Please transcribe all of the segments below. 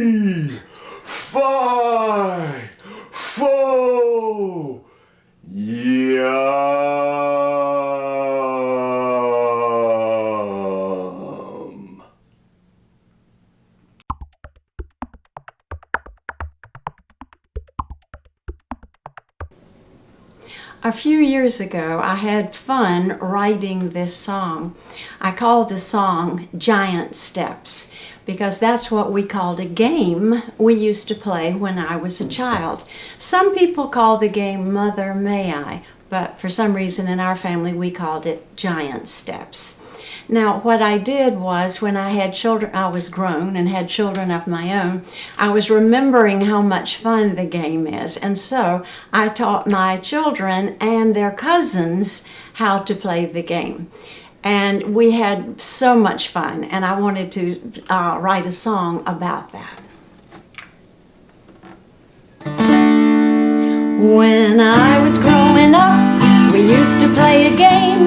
3, 5, 4. Yum. A few years ago, I had fun writing this song. I called the song Giant Steps because that's what we called a game we used to play when I was a child. Some people call the game Mother May I, but for some reason in our family we called it Giant Steps. Now, what I did was when I had children, I was grown and had children of my own, I was remembering how much fun the game is. And so I taught my children and their cousins how to play the game. And we had so much fun, and I wanted to write a song about that. When I was growing up, we used to play a game,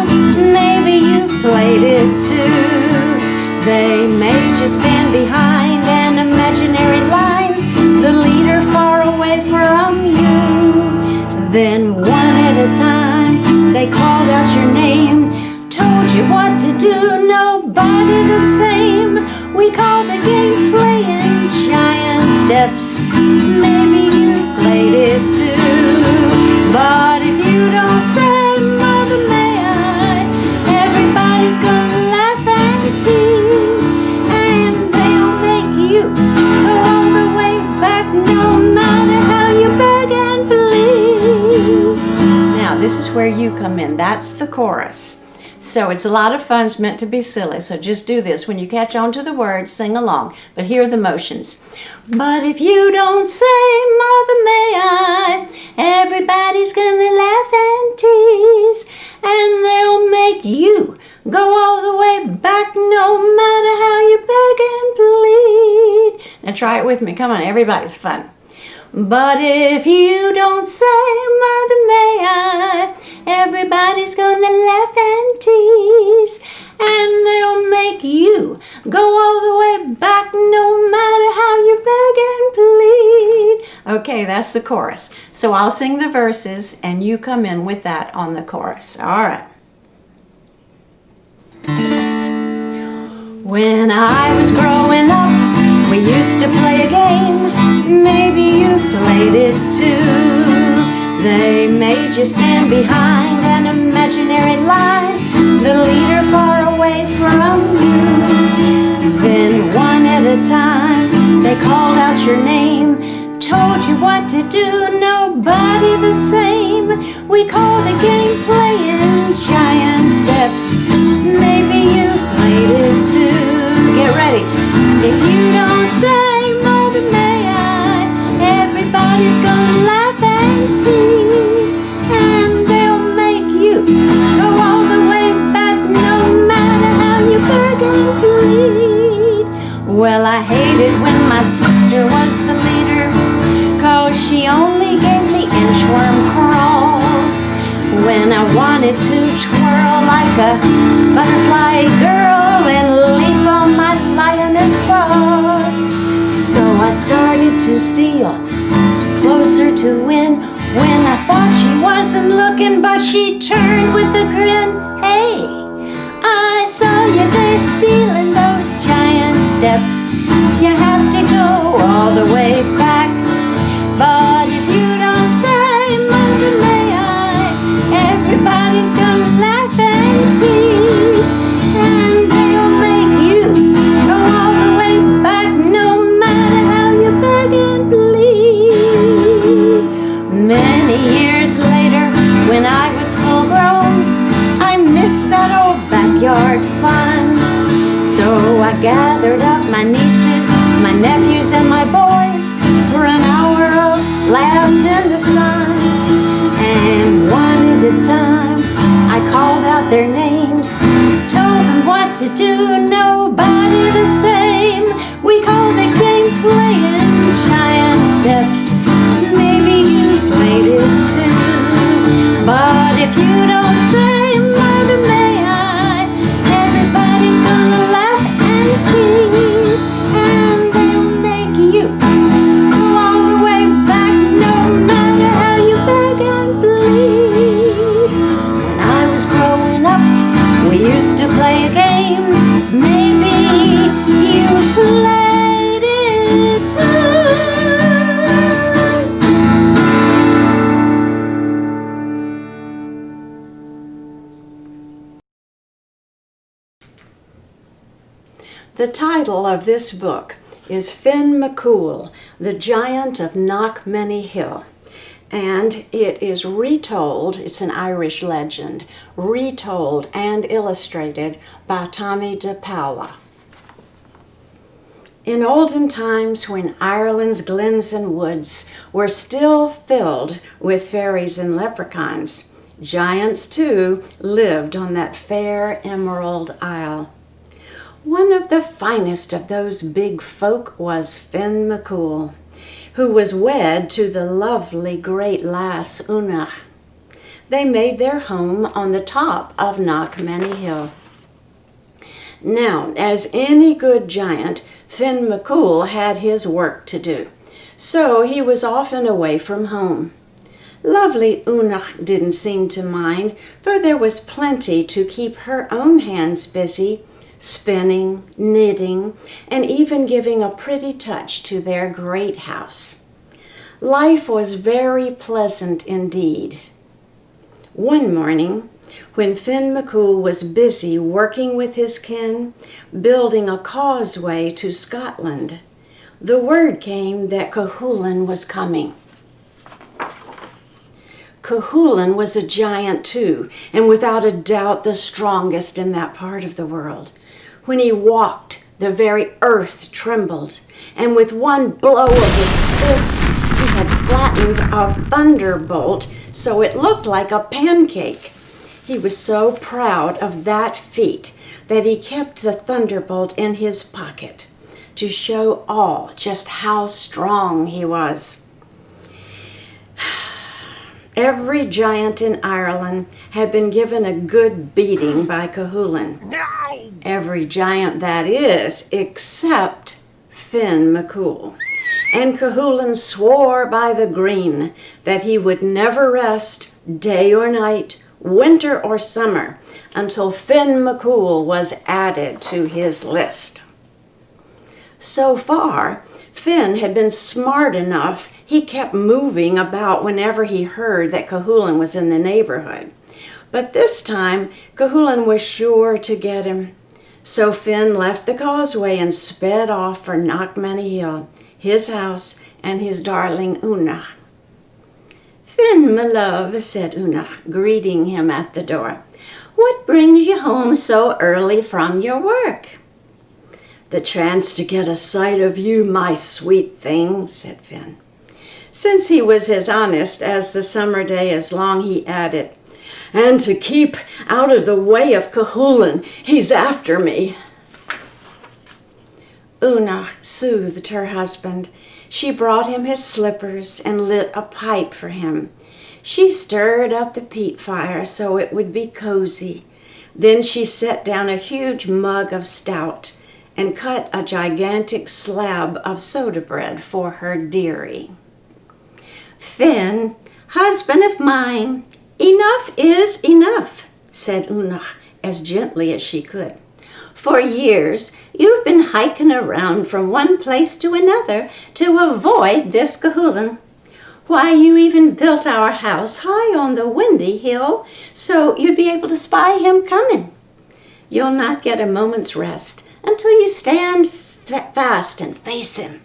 maybe you've played it too. They made you stand behind an imaginary line, the leader far away from you. Then one at a time, they called out your name, told you what to do, nobody the same. We called the game playing Giant Steps, maybe you've played it too. But if you don't say Mother May I, everybody's gonna laugh and tease, and they'll make you go all the way back, no matter how you beg and plead. Now this is where you come in. That's the chorus. So it's a lot of fun. It's meant to be silly, so just do this. When you catch on to the words, sing along, but hear the motions. But if you don't say Mother May I, everybody's gonna laugh and tease, and they'll make you go all the way back, no matter how you beg and plead. Now try it with me. Come on, everybody's fun. But if you don't say Mother May I, everybody's gonna laugh and tease, and they'll make you go all the way back, no matter how you beg and plead. Okay, that's the chorus. So I'll sing the verses and you come in with that on the chorus. All right. When I was growing up, we used to play a game, maybe you played it too. They made you stand behind an imaginary line, the leader far away from you. Then one at a time, they called out your name, told you what to do, nobody the same. We call the game playing Giant Steps, maybe you played it too. Get ready. If you don't say Mother May I, everybody's gonna laugh and tease, and they'll make you go all the way back, no matter how you beg and plead. Well, I hated when my sister was the leader, 'cause she only gave me inchworm crawls. When I wanted to twirl like a butterfly girl and leap on my lioness paws. So I started to steal closer to win, when I thought she wasn't looking, but she turned with a grin. Hey, I saw you there stealing those giant steps. You have to go all the way back. But if you don't say Mother May I, everybody's gonna laugh and tease, and they'll make you go all the way back, no matter how you beg and plead. Many years later, when I was full grown, I missed that old backyard fun. So I gathered up my nieces, my nephews, and my boys for an hour of laughs in the sun. And one at a time, I called out their names, told them what to do, nobody the same. We called the game playing Giant Steps, maybe you played it too. But if you don't say Mother May I, everybody's gonna laugh and tease, and they'll make you The title of this book is Fin McCool, the Giant of Knockmany Hill. And it is retold, it's an Irish legend, retold and illustrated by Tommy de Paula. In olden times, when Ireland's glens and woods were still filled with fairies and leprechauns, giants too lived on that fair Emerald Isle. One of the finest of those big folk was Fin McCool, who was wed to the lovely great lass Ooona. They made their home on the top of Knockmany Hill. Now, as any good giant, Fin McCool had his work to do, so he was often away from home. Lovely Ooona didn't seem to mind, for there was plenty to keep her own hands busy, spinning, knitting, and even giving a pretty touch to their great house. Life was very pleasant indeed. One morning, when Fin McCool was busy working with his kin, building a causeway to Scotland, the word came that Cuchulainn was coming. Cuchulainn was a giant too, and without a doubt the strongest in that part of the world. When he walked, the very earth trembled, and with one blow of his fist, he had flattened a thunderbolt so it looked like a pancake. He was so proud of that feat that he kept the thunderbolt in his pocket to show all just how strong he was. Every giant in Ireland had been given a good beating by Cuchulainn. No! Every giant, that is, except Fin McCool. And Cuchulainn swore by the green that he would never rest, day or night, winter or summer, until Fin McCool was added to his list. So far, Fin had been smart enough he kept moving about whenever he heard that Cuchulainn was in the neighborhood. But this time, Cuchulainn was sure to get him. So Fin left the causeway and sped off for Knockmany Hill, his house, and his darling Ooona. "Fin, my love," said Ooona, greeting him at the door. "What brings you home so early from your work?" "The chance to get a sight of you, my sweet thing," said Fin. Since he was as honest as the summer day is long, he added, "And to keep out of the way of Cuchulainn, he's after me." Ooona soothed her husband. She brought him his slippers and lit a pipe for him. She stirred up the peat fire so it would be cozy. Then she set down a huge mug of stout and cut a gigantic slab of soda bread for her dearie. "Fin, husband of mine, enough is enough," said Ooona as gently as she could. "For years you've been hiking around from one place to another to avoid this Cuchulainn. Why, you even built our house high on the windy hill so you'd be able to spy him coming. You'll not get a moment's rest until you stand fast and face him."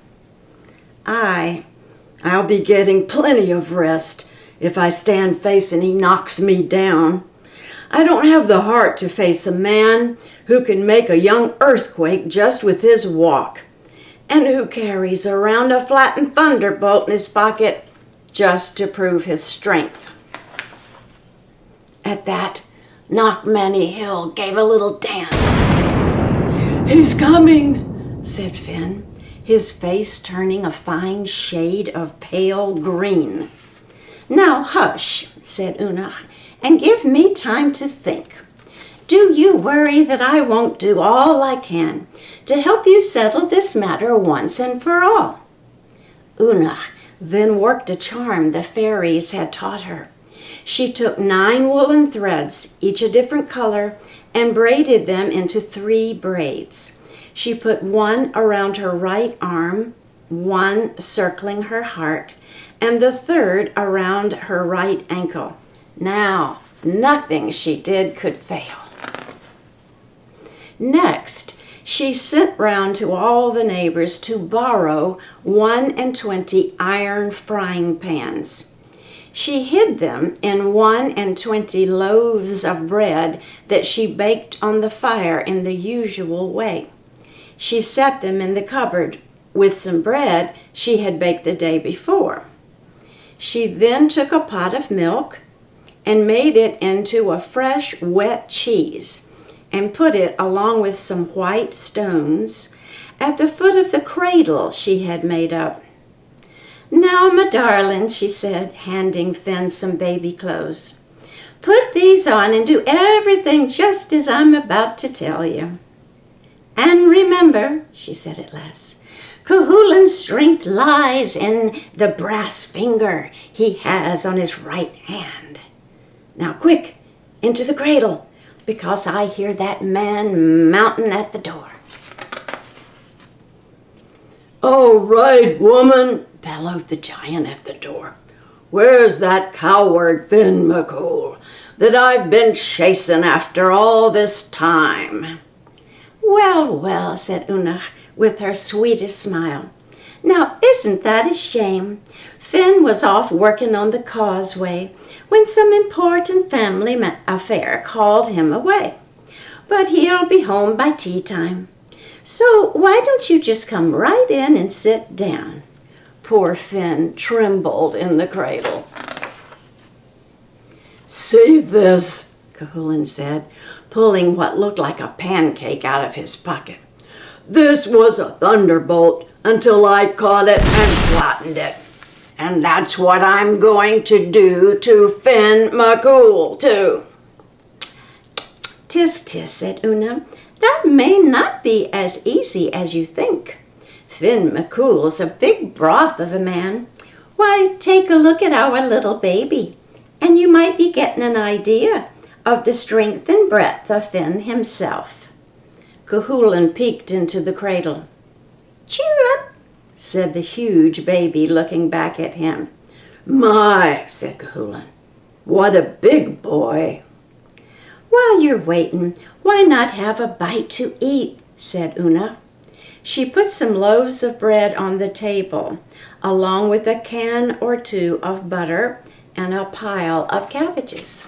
I'll be getting plenty of rest if I stand facing he knocks me down. I don't have the heart to face a man who can make a young earthquake just with his walk, and who carries around a flattened thunderbolt in his pocket just to prove his strength. At that, Knockmany Hill gave a little dance. "He's coming," said Fin, his face turning a fine shade of pale green. "Now hush," said Ooona, "and give me time to think. Do you worry that I won't do all I can to help you settle this matter once and for all." Ooona then worked a charm the fairies had taught her. She took 9 woolen threads, each a different color, and braided them into 3 braids. She put 1 around her right arm, 1 circling her heart, and the 3rd around her right ankle. Now, nothing she did could fail. Next, She sent round to all the neighbors to borrow 21 iron frying pans. She hid them in 21 loaves of bread that she baked on the fire in the usual way. She set them in the cupboard with some bread she had baked the day before. She then took a pot of milk and made it into a fresh, wet cheese and put it along with some white stones at the foot of the cradle she had made up. "Now, my darling," she said, handing Fin some baby clothes, "put these on and do everything just as I'm about to tell you. And remember," she said at last, "Cuchulain's strength lies in the brass finger he has on his right hand. Now quick, into the cradle, because I hear that man mounting at the door." "All right, woman," bellowed the giant at the door. "Where's that coward Fin McCool that I've been chasing after all this time?" "Well, well," said Ooona with her sweetest smile. "Now isn't that a shame? Fin was off working on the causeway when some important family affair called him away. But he'll be home by tea time. So why don't you just come right in and sit down?" Poor Fin trembled in the cradle. "See this," Cuchulain said, pulling what looked like a pancake out of his pocket. "This was a thunderbolt until I caught it and flattened it. And that's what I'm going to do to Fin McCool, too." "Tis, tis," said Ooona. "That may not be as easy as you think. Fin McCool's a big broth of a man. Why, take a look at our little baby, and you might be getting an idea of the strength and breadth of Fin himself." Cuchulain peeked into the cradle. "Cheer up," said the huge baby, looking back at him. "My," said Cuchulain, "what a big boy." "While you're waiting, why not have a bite to eat?" said Ooona. She put some loaves of bread on the table, along with a can or two of butter and a pile of cabbages.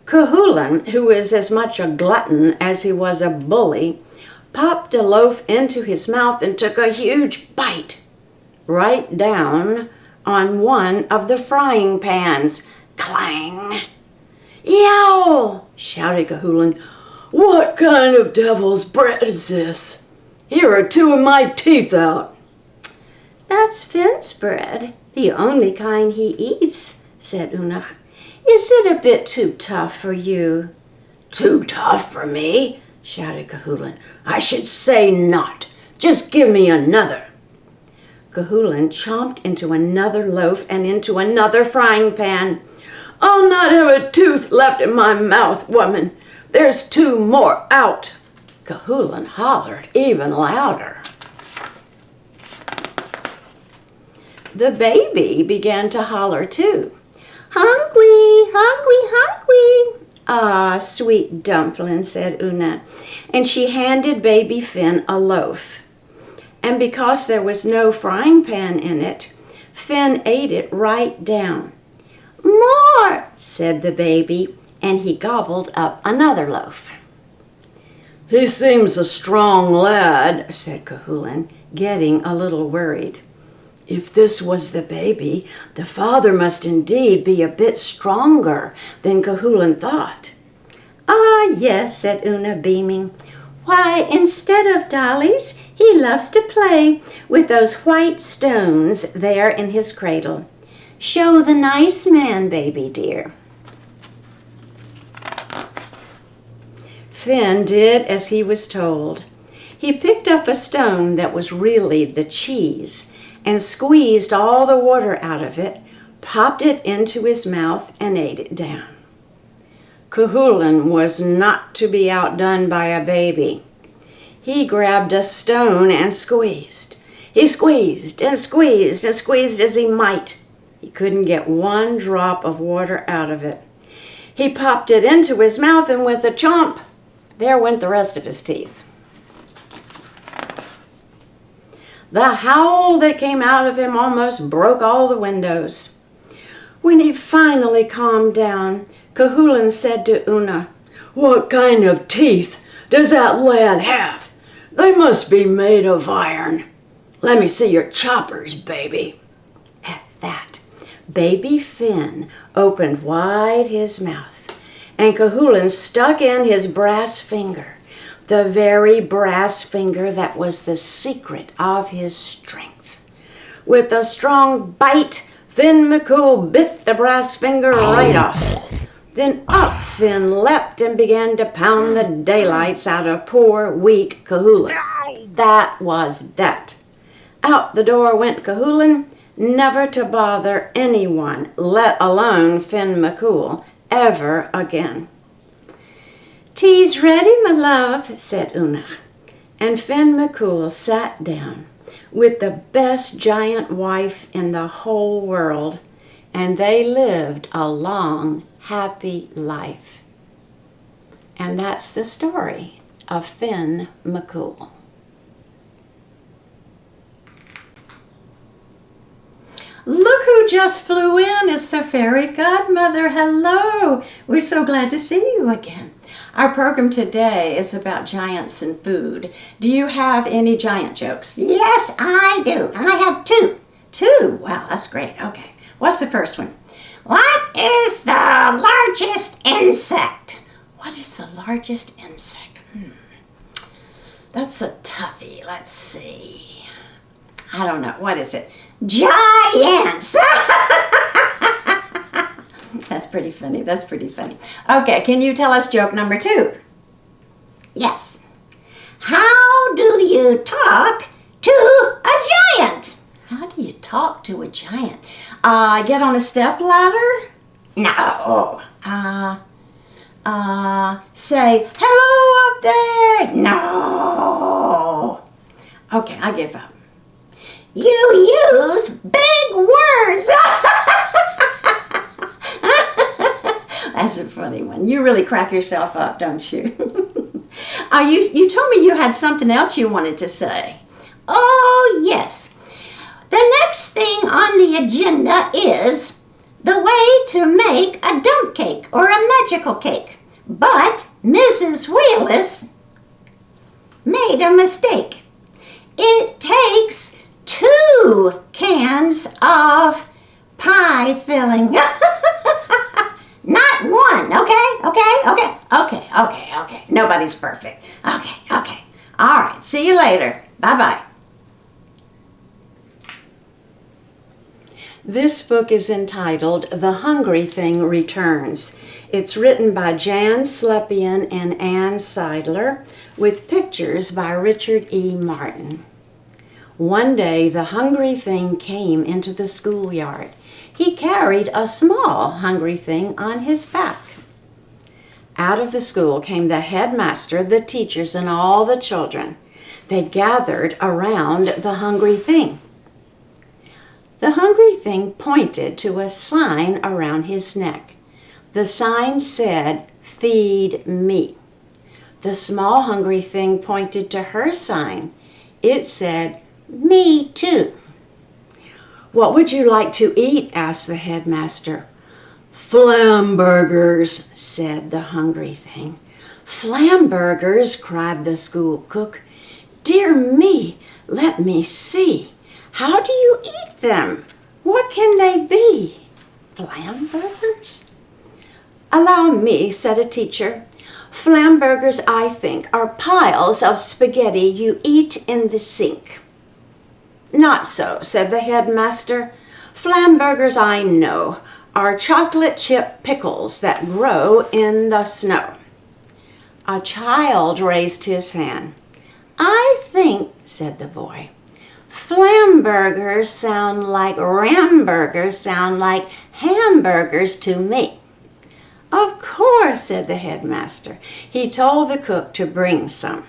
Cuchulain, who was as much a glutton as he was a bully, popped a loaf into his mouth and took a huge bite right down on one of the frying pans. Clang! "Yow!" shouted Cuchulain. "What kind of devil's bread is this? Here are two of my teeth out." "That's Fin's bread, the only kind he eats," said Ooona. "Is it a bit too tough for you?" "Too tough for me?" shouted Cuchulain. "I should say not. Just give me another." Cuchulain chomped into another loaf and into another frying pan. "I'll not have a tooth left in my mouth, woman. There's two more out." Cuchulain hollered even louder. The baby began to holler too. "Hungry, hungry, hungry." "Ah, sweet dumpling," said Ooona, and she handed baby Fin a loaf. And because there was no frying pan in it, Fin ate it right down. "More," said the baby, and he gobbled up another loaf. "He seems a strong lad," said Cuchulain, getting a little worried. "If this was the baby, the father must indeed be a bit stronger than Cuchulain thought." "Ah, yes," said Ooona, beaming. "Why, instead of dollies, he loves to play with those white stones there in his cradle. Show the nice man, baby dear." Fin did as he was told. He picked up a stone that was really the cheese and squeezed all the water out of it, popped it into his mouth, and ate it down. Cuchulain was not to be outdone by a baby. He grabbed a stone and squeezed. He squeezed and squeezed and squeezed as he might. He couldn't get one drop of water out of it. He popped it into his mouth, and with a chomp, there went the rest of his teeth. The howl that came out of him almost broke all the windows. When he finally calmed down, Cuchulainn said to Ooona, "What kind of teeth does that lad have? They must be made of iron. Let me see your choppers, baby." At that, baby Fin opened wide his mouth, and Cuchulainn stuck in his brass finger, the very brass finger that was the secret of his strength. With a strong bite, Fin McCool bit the brass finger right off. Then up Fin leapt and began to pound the daylights out of poor, weak Cuchulainn. That was that. Out the door went Cuchulainn, never to bother anyone, let alone Fin McCool, ever again. "Tea's ready, my love," said Ooona, and Fin McCool sat down with the best giant wife in the whole world, and they lived a long, happy life. And that's the story of Fin McCool. Look who just flew in. It's the Fairy Godmother. Hello. We're so glad to see you again. Our program today is about giants and food. Do you have any giant jokes? Yes, I do. I have two. Two? Wow, that's great. Okay. What's the first one? What is the largest insect? What is the largest insect? That's a toughie. Let's see. I don't know. What is it? Giants. That's pretty funny. That's pretty funny. Okay, can you tell us joke number 2? Yes. How do you talk to a giant? How do you talk to a giant? Get on a step ladder? No. Say, hello up there? No. Okay, I give up. You use big words. That's a funny one. You really crack yourself up, don't you? You told me you had something else you wanted to say. Oh, yes. The next thing on the agenda is the way to make a dump cake or a magical cake. But Mrs. Wheeless made a mistake. It takes 2 cans of pie filling. Not 1, okay? Nobody's perfect. Okay. All right, see you later. Bye-bye. This book is entitled The Hungry Thing Returns. It's written by Jan Slepian and Ann Seidler with pictures by Richard E. Martin. One day the hungry thing came into the schoolyard. He carried a small hungry thing on his back. Out of the school came the headmaster, the teachers, and all the children. They gathered around the hungry thing. The hungry thing pointed to a sign around his neck. The sign said, "Feed me." The small hungry thing pointed to her sign. It said, "Me too." "What would you like to eat?" asked the headmaster. "Flamburgers," said the hungry thing. "Flamburgers," cried the school cook. "Dear me, let me see. How do you eat them? What can they be? Flamburgers?" "Allow me," said a teacher. "Flamburgers, I think, are piles of spaghetti you eat in the sink." "Not so," said the headmaster. "Flamburgers, I know, are chocolate chip pickles that grow in the snow." A child raised his hand. "I think," said the boy, "Flamburgers sound like Ramburgers sound like hamburgers to me." "Of course," said the headmaster. He told the cook to bring some.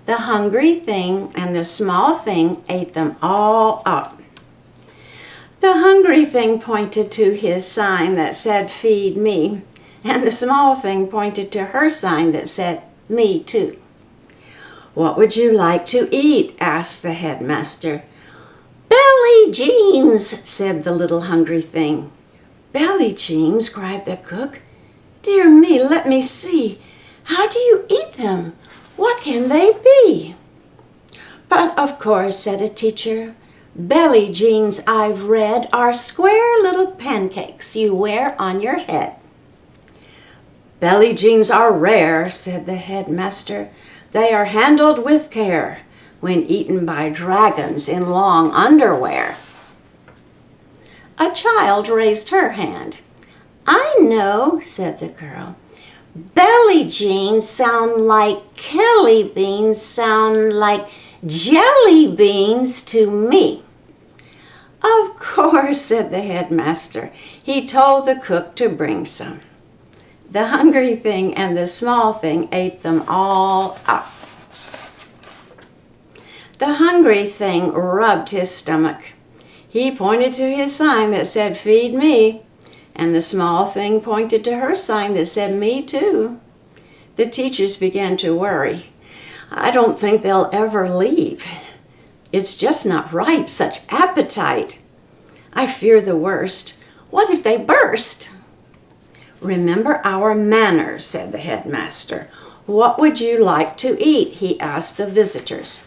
The hungry thing and the small thing ate them all up. The hungry thing pointed to his sign that said, "Feed me," and the small thing pointed to her sign that said, Me too. What would you like to eat? Asked the headmaster. Belly jeans, said the little hungry thing. Belly jeans, cried the cook. Dear me, let me see. How do you eat them? What can they be? But of course, said a teacher, belly jeans, I've read, are square little pancakes you wear on your head. Belly jeans are rare, said the headmaster. They are handled with care when eaten by dragons in long underwear. A child raised her hand. I know, said the girl. Belly jeans sound like Kelly beans, sound like jelly beans to me. Of course, said the headmaster. He told the cook to bring some. The hungry thing and the small thing ate them all up. The hungry thing rubbed his stomach. He pointed to his sign that said, feed me, and the small thing pointed to her sign that said, me too. The teachers began to worry. I don't think they'll ever leave. It's just not right, such appetite. I fear the worst. What if they burst? Remember our manners, said the headmaster. What would you like to eat? He asked the visitors.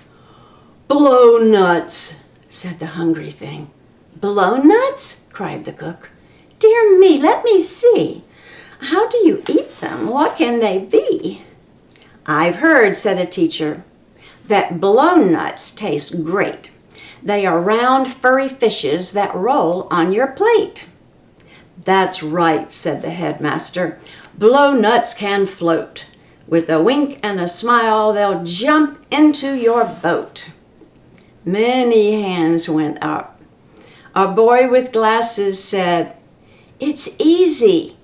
Blow nuts, said the hungry thing. Blow nuts? Cried the cook. Dear me, let me see. How do you eat them? What can they be? I've heard, said a teacher, that blow nuts taste great. They are round, furry fishes that roll on your plate. That's right, said the headmaster. Blow nuts can float. With a wink and a smile, they'll jump into your boat. Many hands went up. A boy with glasses said, it's easy.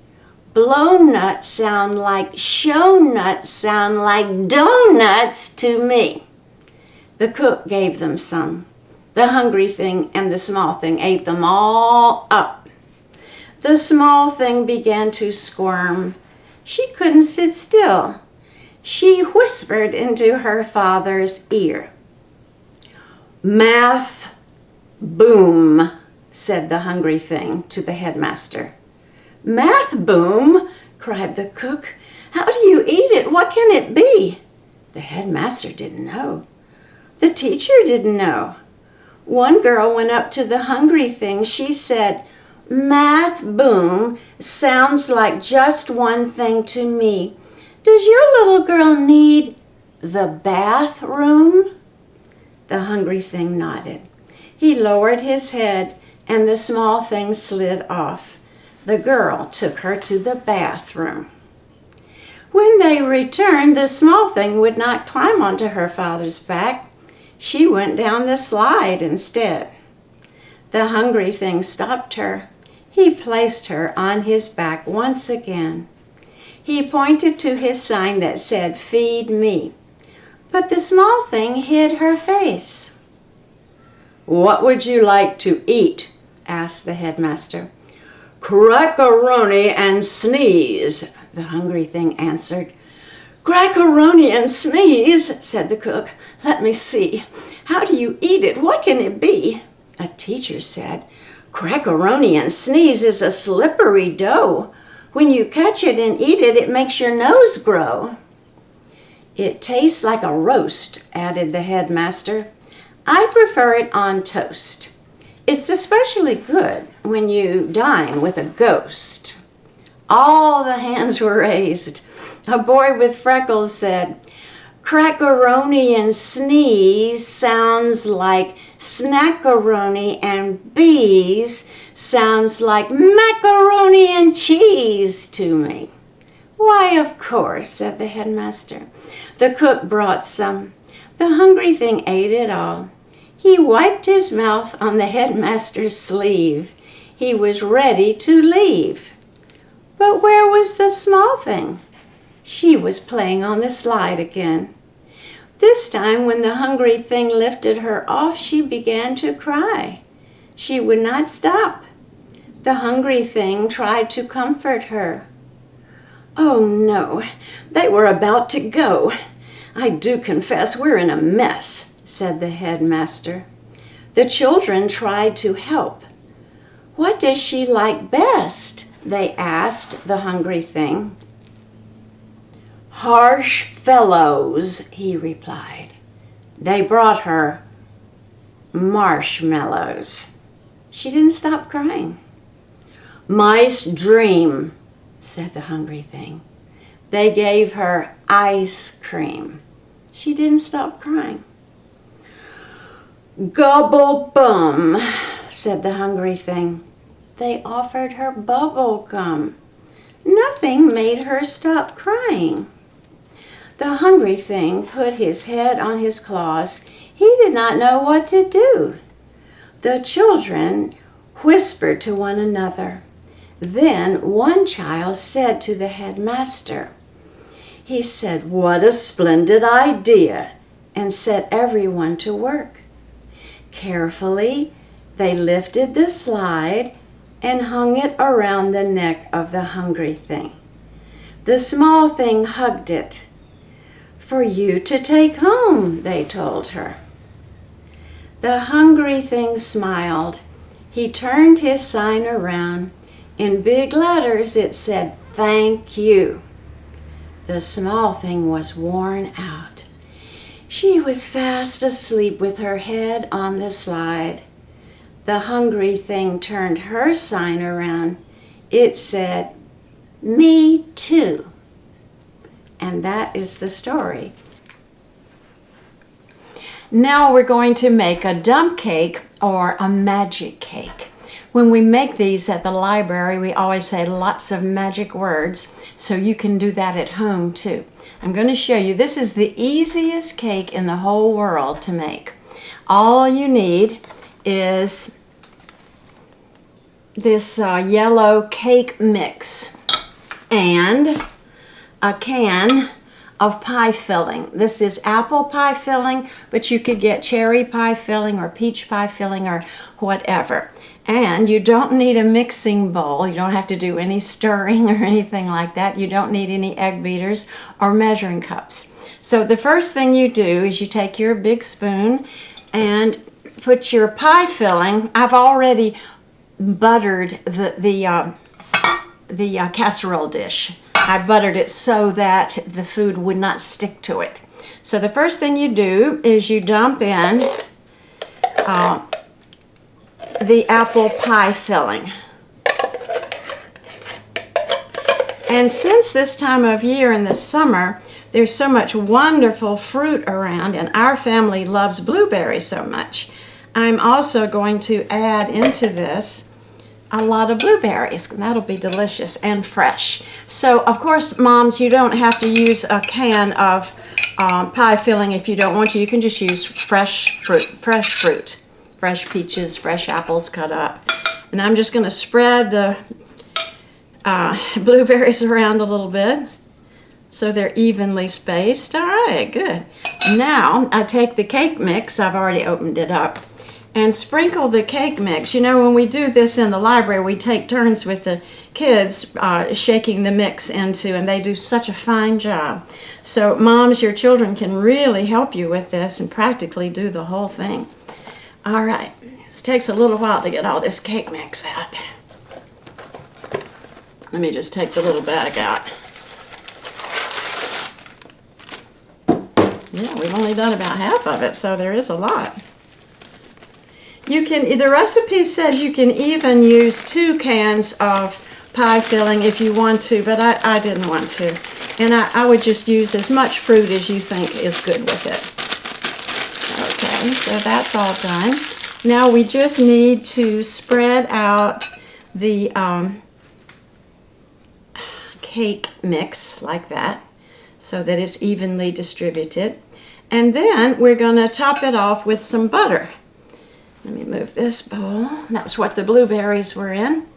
Blow nuts sound like show nuts sound like donuts to me. The cook gave them some. The hungry thing and the small thing ate them all up. The small thing began to squirm. She couldn't sit still. She whispered into her father's ear. Math, boom, said the hungry thing to the headmaster. Math boom, cried the cook. How do you eat it? What can it be? The headmaster didn't know. The teacher didn't know. One girl went up to the hungry thing. She said, Math boom sounds like just one thing to me. Does your little girl need the bathroom? The hungry thing nodded. He lowered his head and the small thing slid off. The girl took her to the bathroom. When they returned, the small thing would not climb onto her father's back. She went down the slide instead. The hungry thing stopped her. He placed her on his back once again. He pointed to his sign that said, feed me. But the small thing hid her face. What would you like to eat? Asked the headmaster. Crackaroni and sneeze, the hungry thing answered. Crackaroni and sneeze, said the cook. Let me see. How do you eat it? What can it be? A teacher said, Crackaroni and sneeze is a slippery dough. When you catch it and eat it, it makes your nose grow. It tastes like a roast, added the headmaster. I prefer it on toast. It's especially good when you dine with a ghost. All the hands were raised. A boy with freckles said, Crackaroni and sneeze sounds like snackaroni, and bees sounds like macaroni and cheese to me. Why, of course, said the headmaster. The cook brought some. The hungry thing ate it all. He wiped his mouth on the headmaster's sleeve. He was ready to leave. But where was the small thing? She was playing on the slide again. This time, when the hungry thing lifted her off, she began to cry. She would not stop. The hungry thing tried to comfort her. Oh no, they were about to go. I do confess we're in a mess, said the headmaster. The children tried to help. What does she like best? They asked the hungry thing. Harsh fellows, he replied. They brought her marshmallows. She didn't stop crying. Mice dream, said the hungry thing. They gave her ice cream. She didn't stop crying. Gobble bum, said the hungry thing. They offered her bubble gum. Nothing made her stop crying. The hungry thing put his head on his claws. He did not know what to do. The children whispered to one another. Then one child said to the headmaster, he said, what a splendid idea, and set everyone to work. Carefully, they lifted the slide and hung it around the neck of the hungry thing. The small thing hugged it. For you to take home, they told her. The hungry thing smiled. He turned his sign around. In big letters it said, thank you. The small thing was worn out. She was fast asleep with her head on the slide. The hungry thing turned her sign around. It said, me too. And that is the story. Now we're going to make a dump cake or a magic cake. When we make these at the library, we always say lots of magic words, so you can do that at home too. I'm going to show you. This is the easiest cake in the whole world to make. All you need is this yellow cake mix and a can of pie filling. This is apple pie filling, but you could get cherry pie filling or peach pie filling or whatever. And you don't need a mixing bowl. You don't have to do any stirring or anything like that. You don't need any egg beaters or measuring cups. So the first thing you do is you take your big spoon and put your pie filling. I've already buttered the casserole dish. I buttered it so that the food would not stick to it. So the first thing you do is you dump in the apple pie filling. And since this time of year in the summer, there's so much wonderful fruit around, and our family loves blueberries so much, I'm also going to add into this a lot of blueberries. That'll be delicious and fresh. So, of course, moms, you don't have to use a can of pie filling if you don't want to. You can just use fresh fruit, fresh peaches, fresh apples cut up. And I'm just going to spread the blueberries around a little bit so they're evenly spaced. All right, good. Now, I take the cake mix. I've already opened it up. And sprinkle the cake mix. You know, when we do this in the library, we take turns with the kids shaking the mix into, and they do such a fine job. So moms, your children can really help you with this and practically do the whole thing. All right, this takes a little while to get all this cake mix out. Let me just take the little bag out. Yeah, we've only done about half of it, so there is a lot. You can, the recipe says you can even use 2 cans of pie filling if you want to, but I didn't want to. And I would just use as much fruit as you think is good with it. Okay, so that's all done. Now we just need to spread out the cake mix like that so that it's evenly distributed. And then we're going to top it off with some butter. Let me move this bowl. That's what the blueberries were in.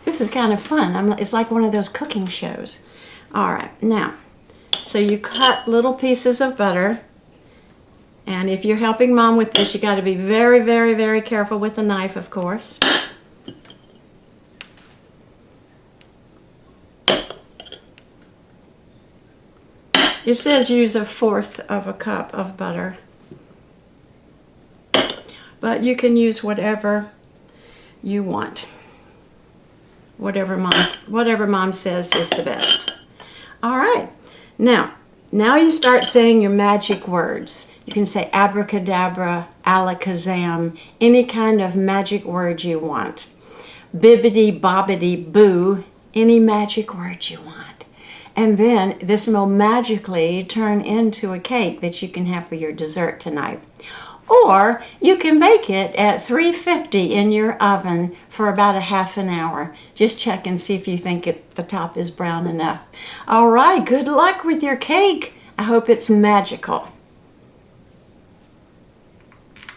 This is kind of fun. It's like one of those cooking shows. All right, now, so you cut little pieces of butter. And if you're helping mom with this, you got to be very, very, very careful with the knife, of course. It says use 1/4 of a cup of butter. But you can use whatever you want. Whatever mom says is the best. All right. Now you start saying your magic words. You can say abracadabra, alakazam, any kind of magic word you want. Bibbidi bobbidi boo, any magic word you want. And then this will magically turn into a cake that you can have for your dessert tonight. Or you can bake it at 350 in your oven for about a half an hour. Just check and see if you think the top is brown enough. All right, good luck with your cake. I hope it's magical.